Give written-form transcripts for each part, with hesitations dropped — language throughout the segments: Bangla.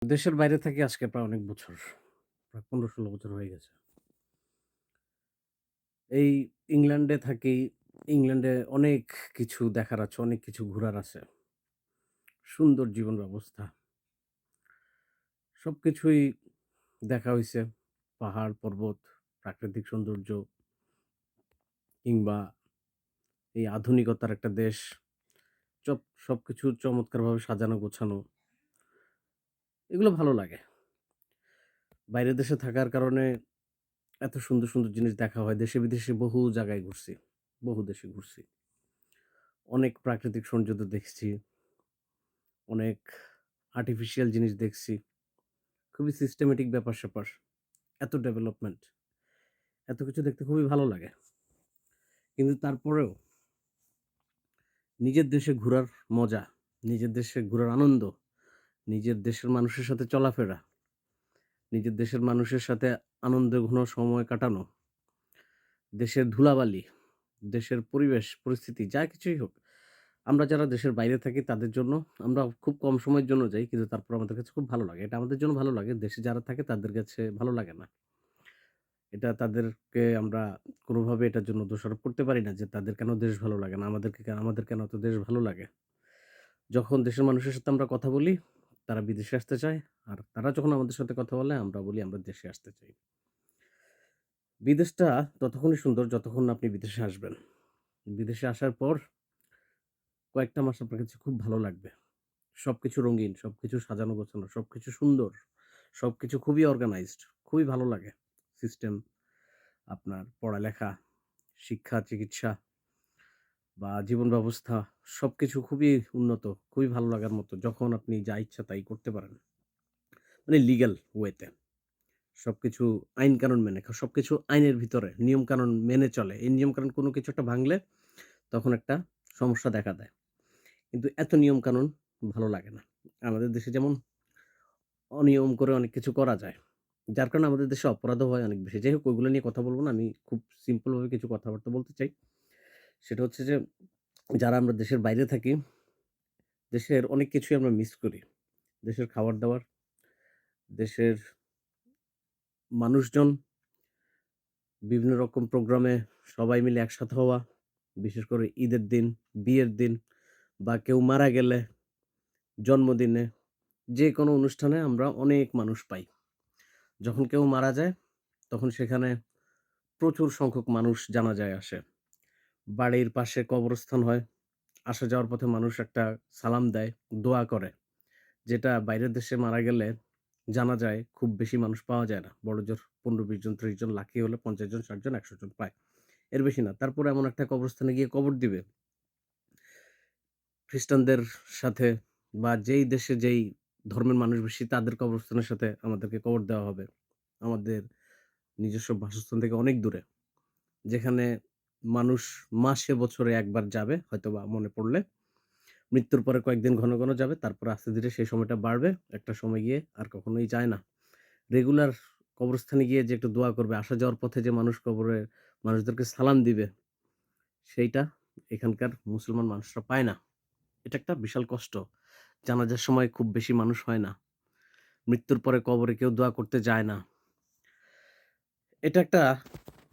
দেশের বাইরে থাকি আজকে প্রায় অনেক বছর। প্রায় ১৫-১৬ বছর হয়ে গেছে। এই ইংল্যান্ডে থাকি। ইংল্যান্ডে অনেক কিছু দেখার আছে, অনেক কিছু ঘুরার আছে। সুন্দর জীবন ব্যবস্থা। সবকিছুই দেখা হইছে। পাহাড়, পর্বত, প্রাকৃতিক সৌন্দর্য কিংবা এই আধুনিকতার একটা দেশ। চপ সবকিছু চমৎকারভাবে সাজানো গোছানো। এগুলো ভালো লাগে। বাইরের দেশে থাকার কারণে এত সুন্দর, সুন্দর জিনিস দেখা হয়। দেশে বিদেশে বহু জায়গায় ঘুরছি। বহু দেশে ঘুরছি। অনেক প্রাকৃতিক সৌন্দর্য দেখছি। অনেক আর্টিফিশিয়াল জিনিস দেখছি। খুবই সিস্টেমেটিক ব্যাপার-স্যাপার। এত ডেভেলপমেন্ট। এত কিছু দেখতে খুবই ভালো লাগে। কিন্তু তারপরেও নিজের দেশে ঘুরার মজা, নিজের দেশে ঘুরার আনন্দ, নিজের দেশের মানুষের সাথে চলাফেরা, নিজের দেশের মানুষের সাথে আনন্দঘন সময় কাটানো, দেশের ধুলাবালি, দেশের পরিবেশ, পরিস্থিতি যা কিছুই হোক। আমরা যারা দেশের বাইরে থাকি তাদের জন্য আমরা খুব কম সময়ের জন্য যাই। কিন্তু তারপর আমাদের কাছে খুব ভালো লাগে। এটা আমাদের জন্য ভালো লাগে। দেশে যারা থাকে তাদের কাছে ভালো লাগে না। এটা তাদেরকে আমরা কোনোভাবে এটার জন্য দোষারোপ করতে পারি না যে তাদের কেন দেশ ভালো লাগে না। আমাদের কেন এত দেশ ভালো লাগে। যখন দেশের মানুষের সাথে আমরা কথা বলি, তারা বিদেশে আসতে চায়। আর তারা যখন আমাদের সাথে কথা বলে আমরা বলি আমরা দেশে আসতে চাই। বিদেশটা ততক্ষণই সুন্দর যতক্ষণ না আপনি বিদেশে আসবেন। বিদেশে আসার পর কয়েকটা মাস আপনার কাছে খুব ভালো লাগবে। সবকিছু রঙিন, সবকিছু সাজানো গোছানো, সবকিছু সুন্দর, সবকিছু খুবই অর্গানাইজড, খুবই ভালো লাগে। সিস্টেম, আপনার পড়ালেখা, শিক্ষা, চিকিৎসা বা জীবন ব্যবস্থা সবকিছু খুবই উন্নত, খুবই ভালো লাগার মতো। যখন আপনি যা ইচ্ছা তাই করতে পারেন। মানে লিগ্যাল ওয়েতে। সবকিছু আইন-কানুন মেনে, সবকিছু আইনের ভিতরে নিয়ম-কানুন মেনে চলে। এই নিয়ম-কানুন কোনো কিছু একটা ভাঙলে তখন একটা সমস্যা দেখা দেয়। কিন্তু এত নিয়ম-কানুন ভালো লাগে না। আমাদের দেশে যেমন অনিয়ম করে অনেক কিছু করা যায়। যার কারণে আমাদের দেশে অপরাধও হয় অনেক বেশি। যাই হোক ওইগুলো নিয়ে কথা বলব না। আমি খুব সিম্পল ভাবে কিছু কথাবার্তা বলতে চাই। সেটা হচ্ছে যে যারা আমরা দেশের বাইরে থাকি, দেশের অনেক কিছুই আমরা মিস করি। দেশের খাবার-দাবার, দেশের মানুষজন, বিভিন্ন রকম প্রোগ্রামে সবাই মিলে একসাথে হওয়া, বিশেষ করে ঈদের দিন, বিয়ের দিন বা কেউ মারা গেলে, জন্মদিনে, যেকোনো অনুষ্ঠানে আমরা অনেক মানুষ পাই। যখন কেউ মারা যায় তখন সেখানে প্রচুর সংখ্যক মানুষ জানাজায় আসে। বাড়ির পাশে কবরস্থান হয়। আসা যাওয়ার পথে মানুষ একটা সালাম দেয়, দোয়া করে। যেটা বাইরের দেশে মারা গেলে জানাজায় খুব বেশি মানুষ পাওয়া যায় না। বড়জোর ১৫-২০ জন, ৩০ জন, লাকি হলে ৫০ জন, ৬০ জন, ১০০ জন পায়। এর বেশি না। তারপরে এমন একটা কবরস্থানে গিয়ে কবর দিবে, খ্রিস্টানদের সাথে বা যেই দেশে যেই ধর্মের মানুষ বেশি তাদের কবরস্থানের সাথে আমাদেরকে কবর দেওয়া হবে। আমাদের নিজস্ব বাসস্থান থেকে অনেক দূরে। যেখানে মানুষ মাসে বছরে একবার যাবে হয়তোবা মনে পড়লে। মৃত্যুর পরে কয়েকদিন ঘন, ঘন যাবে। তারপরে আস্তে ধীরে সেই সময়টা বাড়বে। একটা সময় গিয়ে আর কখনোই যায় না। রেগুলার কবরস্থানে গিয়ে যে একটু দোয়া করবে, আসা যাওয়ার পথে যে মানুষ কবরে মানুষদেরকে সালাম দিবে, সেইটা এখানকার মুসলমান মানুষরা পায় না। এটা একটা বিশাল কষ্ট। জানাজার সময় খুব বেশি মানুষ হয় না। মৃত্যুর পরে কবরে কেউ দোয়া করতে যায় না। এটা একটা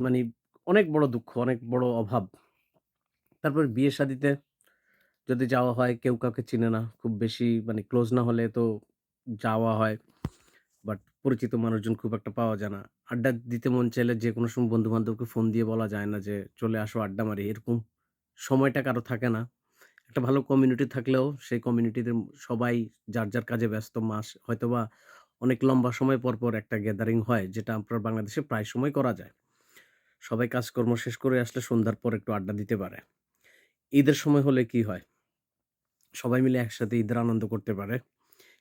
মানি অনেক বড় দুঃখ, অনেক বড় অভাব। তারপরে বিয়ে-শাদিতে যদি যাওয়া হয়, কেউ কাউকে চিনে না। খুব বেশি মানে ক্লোজ না হলে তো যাওয়া হয়। বাট পরিচিত মানুষজন খুব একটা পাওয়া যায় না। আড্ডা দিতে মন চাইলে যেকোনো সময় বন্ধু-বান্ধবকে ফোন দিয়ে বলা যায় না যে, "চলে আসো আড্ডা মারি।" এরকম সময়টা কারো থাকে না। একটা ভালো কমিউনিটি থাকলেও সেই কমিউনিটিতে সবাই যার, যার কাজে ব্যস্ত। হয়তোবা অনেক লম্বা সময় পর, পর একটা গ্যাদারিং হয় যেটা আপনার বাংলাদেশে প্রায় সময় করা যায়। সবাই কাজকর্ম শেষ করে আসলে সন্ধ্যার পর একটু আড্ডা দিতে পারে। ঈদের সময় হলে কি হয়? সবাই মিলে একসাথে ঈদের আনন্দ করতে পারে।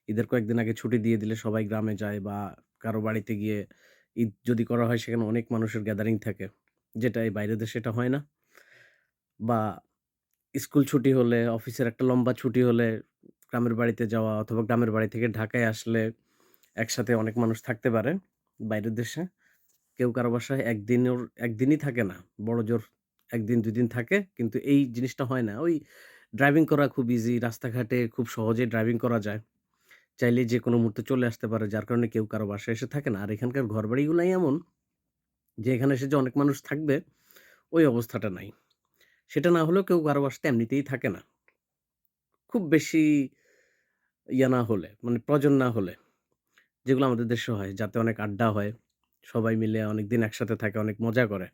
ঈদের কয়েকদিন আগে ছুটি দিয়ে দিলে সবাই গ্রামে যায় বা কারো বাড়িতে গিয়ে ঈদ যদি করা হয় সেখানে অনেক মানুষের গ্যাদারিং থাকে। যেটা এই বাইরের দেশে এটা হয় না। বা স্কুল ছুটি হলে, অফিসের একটা লম্বা ছুটি হলে গ্রামের বাড়িতে যাওয়া অথবা গ্রামের বাড়ি থেকে ঢাকায় আসলে একসাথে অনেক মানুষ থাকতে পারে। বাইরের দেশে কেউ কারো বাসায় একদিনই থাকে না। বড়জোর ১ দিন ২ দিন থাকে। কিন্তু এই জিনিসটা হয় না। ওই ড্রাইভিং করা খুব ইজি। রাস্তাঘাটে খুব সহজেই ড্রাইভিং করা যায়। চাইলেই যেকোনো মুহূর্তে চলে আসতে পারে। যার কারণে কেউ কারো বাসায় এসে থাকে না। আর এখানকার ঘরবাড়িগুলাই এমন যে এখানে এসে যে অনেক মানুষ থাকবে, ওই অবস্থাটা নাই। সেটা না হলেও কেউ কারো বাসাতে এমনিতেই থাকে না। খুব বেশি না হলে, মানে প্রয়োজন না হলে, যেগুলো আমাদের দেশে হয়, যাতে অনেক আড্ডা হয়। সবাই মিলে অনেকদিন একসাথে থাকে, অনেক মজা করে।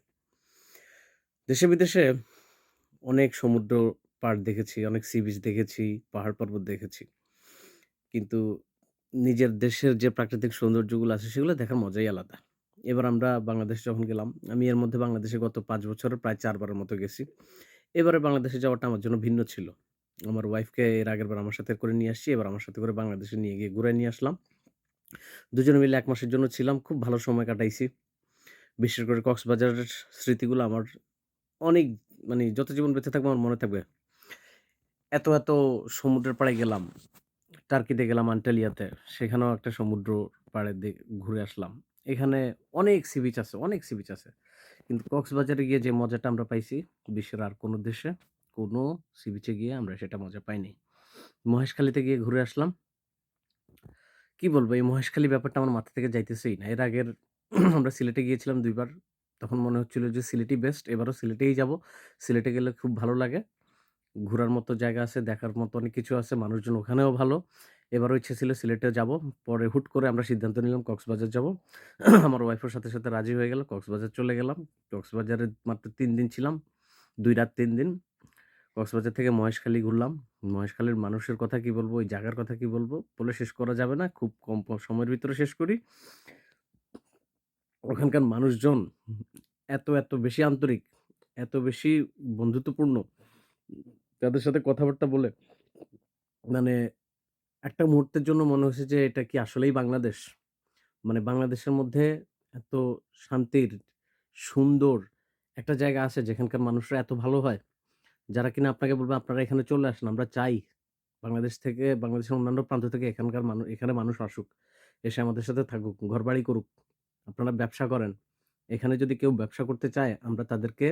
দেশে বিদেশে অনেক সমুদ্র পাড় দেখেছি, অনেক সি বিচ দেখেছি, পাহাড়-পর্বত দেখেছি। কিন্তু নিজের দেশের যে প্রাকৃতিক সৌন্দর্যগুলো আছে, সেগুলো দেখার মজাই আলাদা। এবার আমরা বাংলাদেশে যখন গেলাম, আমি এর মধ্যে বাংলাদেশে গত ৫ বছরে প্রায় ৪ বারের মতো গেছি। এবারে বাংলাদেশে যাওয়াটা আমার জন্য ভিন্ন ছিল। আমার ওয়াইফকে এর আগেরবার আমার সাথে করে নিয়ে আসছি। এবার আমার সাথে করে বাংলাদেশে নিয়ে গিয়ে ঘুরায় নিয়ে আসলাম। দুজনে মিলে ১ মাসের জন্য ছিলাম। খুব ভালো সময় কাটাইছি। বিশেষ করে কক্সবাজারের স্মৃতিগুলো আমার অনেক, মানে যত জীবন বেঁচে থাকবো আমার মনে থাকবে। এত সমুদ্রের পাড়ে গেলাম। টার্কিতে গেলাম আন্টালিয়াতে। সেখানেও একটা সমুদ্র পাড়ে ঘুরে আসলাম। এখানে অনেক সি বিচ আছে, অনেক সি বিচ আছে। কিন্তু কক্সবাজারে গিয়ে যে মজাটা আমরা পাইছি, বিশ্বের আর কোনো দেশে কোনো সি বিচে গিয়ে আমরা সেটা মজা পাইনি। মহেশখালীতে গিয়ে ঘুরে আসলাম। কি বলবো? এই মহেশখালী ব্যাপারটা আমার মাথা থেকে যাইতেছেই না। এর আগের আমরা সিলেটে গিয়েছিলাম ২ বার। তখন মনে হচ্ছিল যে সিলেটই বেস্ট। এবারও সিলেটেই যাবো। সিলেটে গেলে খুব ভালো লাগে। ঘোরার মতো জায়গা আছে, দেখার মতো অনেক কিছু আছে। মানুষজন ওখানেও ভালো। এবারও ইচ্ছে ছিল সিলেটে যাবো। পরে হুট করে আমরা সিদ্ধান্ত নিলাম কক্সবাজার যাবো। আমার ওয়াইফও সাথে রাজি হয়ে গেল। কক্সবাজার চলে গেলাম। কক্সবাজারে মাত্র ৩ দিন ছিলাম। ২ রাত ৩ দিন। কক্সবাজার থেকে মহেশখালী ঘুরলাম। মহেশখালীর মানুষের কথা কি বলবো? ওই জায়গার কথা কি বলবো? বলে শেষ করা যাবে না। খুব কম সময়ের ভিতরে শেষ করি। ওখানকার মানুষজন এত বেশি আন্তরিক, এত বেশি বন্ধুত্বপূর্ণ। তাদের সাথে কথাবার্তা বলে মানে একটা মুহূর্তের জন্য মনে হয়েছে যে এটা কি আসলেই বাংলাদেশ? মানে বাংলাদেশের মধ্যে এত শান্তির, সুন্দর একটা জায়গা আছে যেখানকার মানুষরা এত ভালো হয়। যারা কিনা আপনাকে বলবে আপনারা এখানে চলে আসেন। আমরা চাই বাংলাদেশ থেকে, বাংলাদেশের অন্যান্য প্রান্ত থেকে এখানকার এখানে মানুষ আসুক। এসে আমাদের সাথে থাকুক, ঘরবাড়ি করুক। আপনারা ব্যবসা করেন। এখানে যদি কেউ ব্যবসা করতে চায় আমরা তাদেরকে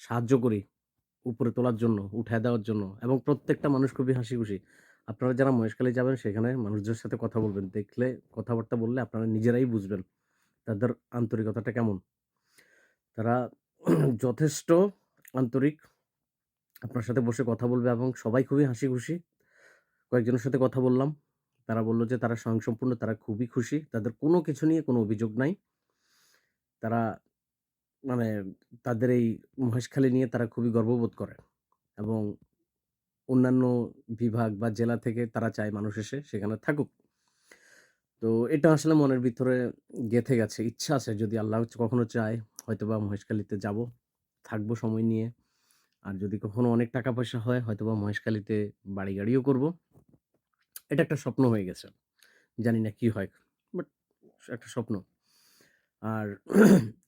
সাহায্য করি উপরে তোলার জন্য, উঠায় দেওয়ার জন্য, এবং প্রত্যেকটা মানুষ খুবই হাসিখুশি। আপনারা যারা মহেশখালী যাবেন সেখানে মানুষদের সাথে কথা বলবেন। দেখলে, কথাবার্তা বললে আপনারা নিজেরাই বুঝবেন তাদের আন্তরিকতাটা কেমন। তারা যথেষ্ট আন্তরিক। আপনার সাথে বসে কথা বলবে এবং সবাই খুবই হাসিখুশি। কয়েকজনের সাথে কথা বললাম। তারা বলল যে তারা স্বয়ংসম্পূর্ণ, তারা খুবই খুশি। তাদের কোনো কিছু নিয়ে কোনো অভিযোগ নাই। তারা, মানে তাদের এই মহেশখালী নিয়ে তারা খুবই গর্ববোধ করে এবং অন্যান্য বিভাগ বা জেলা থেকে তারা চায় মানুষ এসে সেখানে থাকুক। তো এটা আসলে মনের ভিতরে গেঁথে গেছে। ইচ্ছা আছে, যদি আল্লাহ কখনো চায় হয়তোবা মহেশখালীতে যাবো, থাকবো সময় নিয়ে। আর যদি কখনো অনেক টাকা পয়সা হয় হয়তোবা মহেশখালীতে বাড়ি-গাড়িও করব। এটা একটা স্বপ্ন হয়ে গেছে। জানি না কি হয়। বাট একটা স্বপ্ন। আর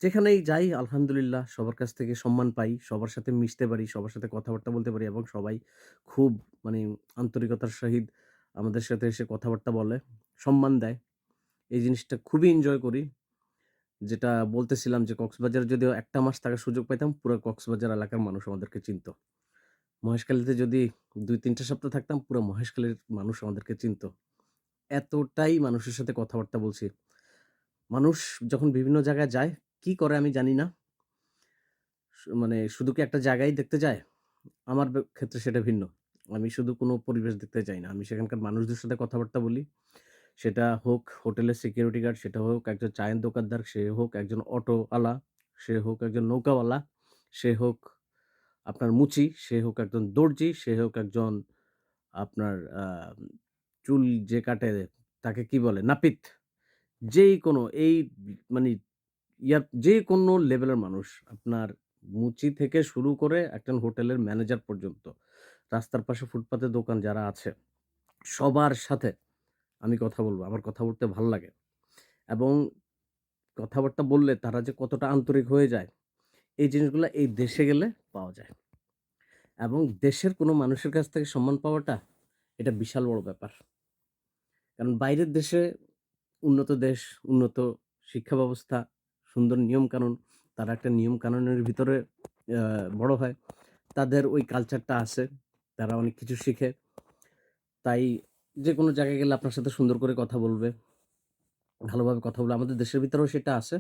যেখানেই যাই আলহামদুলিল্লাহ সবার কাছ থেকে সম্মান পাই, সবার সাথে মিশতে পারি, সবার সাথে কথাবার্তা বলতে পারি এবং সবাই খুব, মানে আন্তরিকতার সহিত আমাদের সাথে এসে কথাবার্তা বলে, সম্মান দেয়। এই জিনিসটা খুবই এনজয় করি। যেটা বলতেছিলাম যে কক্সবাজারে যদিও ১ টা মাস থাকার সুযোগ পাইতাম, পুরা কক্সবাজার এলাকার মানুষ আমাদেরকে চিনত। মহেশখালীতে যদি ২-৩ টা সপ্তাহ থাকতাম, পুরা মহেশখালীর মানুষ আমাদেরকে চিনত। এতটাই মানুষের সাথে কথাবার্তা বলছি। মানুষ যখন বিভিন্ন জায়গায় যায়, কি করে আমি জানি না। মানে শুধু কি একটা জায়গায় দেখতে যায়? আমার ক্ষেত্রে সেটা ভিন্ন। আমি শুধু কোনো পরিবেশ দেখতে যাই না। আমি সেখানকার মানুষদের সাথে কথাবার্তা বলি। সেটা হোক হোটেলের সিকিউরিটি গার্ড, সেটা হোক একজন চায়ের দোকানদার, সে হোক একজন অটোওয়ালা, সে হোক একজন নৌকাওয়ালা, সে হোক আপনার মুচি, সে হোক একজন দর্জি, সে হোক একজন আপনার চুল যে কাটে তাকে কি বলে? নাপিত। যেই কোনো এই, মানে যেকোনো লেভেলের মানুষ, আপনার মুচি থেকে শুরু করে একজন হোটেলের ম্যানেজার পর্যন্ত, রাস্তার পাশে ফুটপাতে দোকান যারা আছে, সবার সাথে আমি কথা বলব। আমার কথা বলতে ভাল লাগে এবং কথাবার্তা বললে তারা যে কতটা আন্তরিক হয়ে যায়, এই জিনিসগুলা এই দেশে গেলে পাওয়া যায় এবং দেশের কোনো মানুষের কাছ থেকে সম্মান পাওয়াটা, এটা বিশাল বড় ব্যাপার। কারণ বাইরের দেশে উন্নত দেশ, উন্নত শিক্ষা ব্যবস্থা, সুন্দর নিয়মকানুন, তারা একটা নিয়মকানুনের ভিতরে আ বড় হয়। তাদের ওই কালচারটা আছে। তারা অনেক কিছু শিখে। তাই যেকোনো জায়গায় গেলে আপনার সাথে সুন্দর করে কথা বলবে, ভালোভাবে কথা বলবে। আমাদের দেশের ভিতরেও সেটা আছে।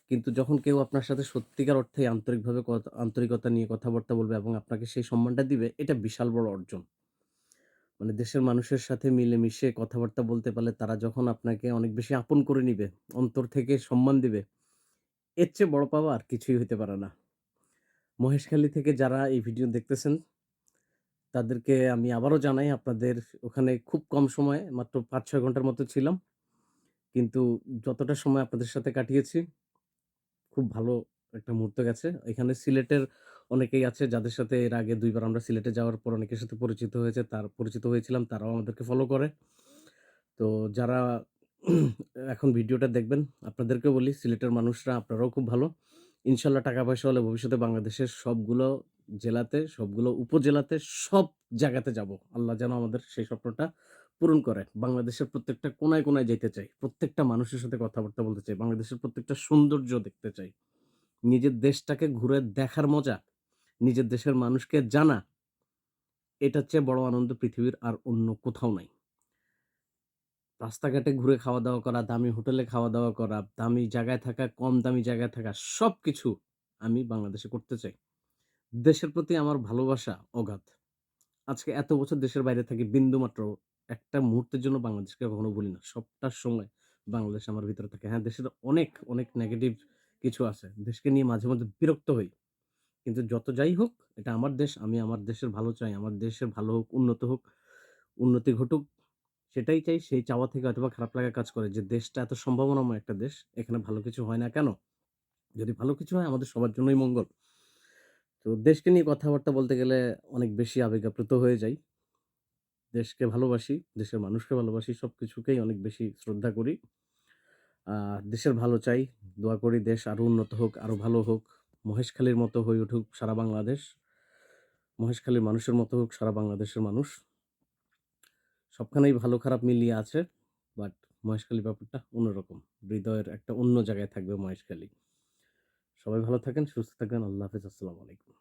কিন্তু যখন কেউ আপনার সাথে সত্যিকার অর্থেই আন্তরিকভাবে আন্তরিকতা নিয়ে কথাবার্তা বলবে এবং আপনাকে সেই সম্মানটা দিবে, এটা বিশাল বড় অর্জন। মানে দেশের মানুষের সাথে মিলেমিশে কথাবার্তা বলতে পারলে তারা যখন আপনাকে অনেক বেশি আপন করে নিবে, অন্তর থেকে সম্মান দিবে, এর চেয়ে বড় পাওয়া আর কিছুই হইতে পারে না। মহেশখালী থেকে যারা এই ভিডিও দেখতেছেন, তাদেরকে আমি আবারও জানাই আপনাদের ওখানে খুব কম সময়ে মাত্র ৫-৬ ঘন্টার মতো ছিলাম। কিন্তু যতটা সময় আপনাদের সাথে কাটিয়েছি, খুব ভালো একটা মুহূর্ত গেছে। এখানে সিলেটের অনেকেই আছে যাদের সাথে এর আগে ২ বার আমরা সিলেটে যাওয়ার পর অনেকের সাথে পরিচিত হয়েছিলাম। তারাও আমাদেরকে ফলো করে। তো যারা এখন ভিডিওটা দেখবেন, আপনাদেরকেও বলি সিলেটের মানুষরা আপনারাও খুব ভালো। ইনশাআল্লাহ টাকা-পয়সা হলে ভবিষ্যতে বাংলাদেশের সবগুলো জেলাতে, সবগুলো উপজেলাতে, সব জায়গাতে যাবো। আল্লাহ যেন আমাদের সেই স্বপ্নটা পূরণ করে। বাংলাদেশের প্রত্যেকটা কোণায়, কোণায় যাইতে চাই। প্রত্যেকটা মানুষের সাথে কথাবার্তা বলতে চাই। বাংলাদেশের প্রত্যেকটা সৌন্দর্য দেখতে চাই। নিজের দেশটাকে ঘুরে দেখার মজা, নিজের দেশের মানুষকে জানা, এটার চেয়ে বড় আনন্দ পৃথিবীর আর অন্য কোথাও নাই। রাস্তাঘাটে ঘুরে খাওয়া-দাওয়া করা, দামি হোটেলে খাওয়া-দাওয়া করা, দামি জায়গায় থাকা, কম দামি জায়গায় থাকা সবকিছু আমি বাংলাদেশে করতে চাই। দেশের প্রতি আমার ভালোবাসা অগাধ। আজকে এত বছর দেশের বাইরে থাকি বিন্দুমাত্র একটা মুহূর্তের জন্য বাংলাদেশকে কখনো ভুলি না। সবটা সময় বাংলাদেশ আমার ভিতরে থাকে। হ্যাঁ, দেশের অনেক, অনেক নেগেটিভ কিছু আছে। দেশকে নিয়ে মাঝে, মাঝে বিরক্ত হই। কিন্তু যত যাই হোক, এটা আমার দেশ। আমি আমার দেশের ভালো চাই। আমার দেশের ভালো হোক, উন্নত হোক, উন্নতি ঘটুক। সেটাই চাই। সেই চাওয়া থেকে হয়তোবা খারাপ লাগা কাজ করে যে দেশটা এত সম্ভাবনাময় একটা দেশ। এখানে ভালো কিছু হয় না কেন? যদি ভালো কিছু হয় আমাদের সবার জন্যই মঙ্গল। তো দেশকে নিয়ে কথাবার্তা বলতে গেলে অনেক বেশি আবেগ আপ্লুত হয়ে যাই। দেশকে ভালোবাসি, দেশের মানুষকে ভালোবাসি, সবকিছুকেই অনেক বেশি শ্রদ্ধা করি। আ দেশের ভালো চাই। দোয়া করি দেশ আরো উন্নত হোক, আরো ভালো হোক। মহেশখালীর মতো হয়ে উঠুক সারা বাংলাদেশ। মহেশখালীর মানুষের মতো হোক সারা বাংলাদেশের মানুষ। সবখানেই ভালো খারাপ মিলিয়ে আছে। বাট মহেশখালী ব্যাপারটা অন্যরকম। হৃদয়ের একটা অন্য জায়গায় থাকবে মহেশখালী। সবাই ভালো থাকেন, সুস্থ থাকবেন। আল্লাহ হাফেজ। আসসালামু আলাইকুম।